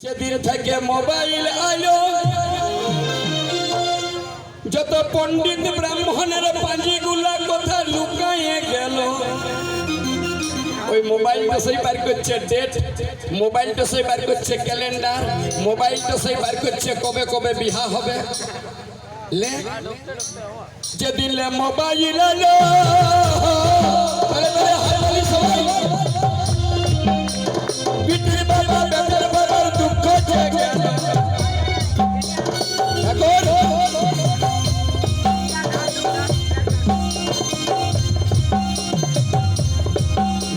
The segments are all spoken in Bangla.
সেদিন থেকে মোবাইল আলো যত পণ্ডিত ব্রাহ্মণের পাঁজিগুলা কথা লুকায়ে গেল। ওই মোবাইলটা সেই বার করছে ডেট, মোবাইলটা সেই বার করছে ক্যালেন্ডার, মোবাইলটা সেই বার করছে কবে কবে বিহা হবে। লে যেদিন লে মোবাইল আলো সবাই বিটির বাবা বেটার বাবার দুঃখ জেগে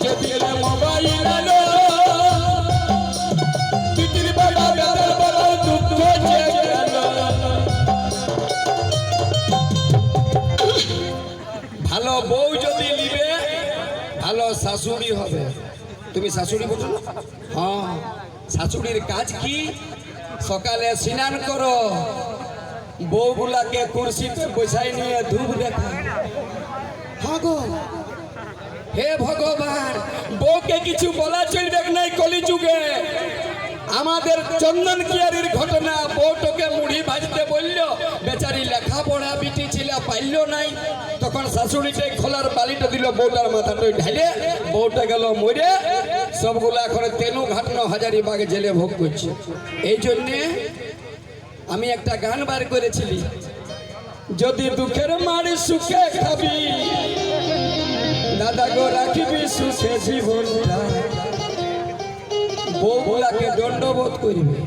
যেদিন মোবাইল আলো বিটির বাবা বেটার বাবার দুঃখ জেগে ভালো বউ যদি নিবে ভালো শাশুড়ি হবে। তুমি শাশুড়ি বোঝো না? হ্যাঁ, শাশুড়ির কাজ কি? সকালে স্নান করো, বউগুলাকে কুর্সিতে বসাই নিয়ে ধূপ দেখা। হ্যাঁ গো, হে ভগবান, বউকে কিছু বলা চলবে নাই কলিযুগে। আমাদের চন্দন কিয়ারির ঘটনা, বউটাকে মুড়ি ভাজতে বললো, বেচারি লেখাপড়া বিটি ছিল পাইল নাই, তখন শাশুড়িটাই খোলার বালিটা দিল বউটার মাথাটাই ঢালে, বউটা গেল মরে। সবগুলা এখন তেনু ঘাটনো হাজারিবাগ জেলে ভোগ করছে। এই জন্যে আমি একটা গান বার করেছিলি, যদি দুঃখের মারি সুখে খাবি দাদা গো রাখিবি সুখে জীবনটা, বউগুলাকে দণ্ডবোধ করবে।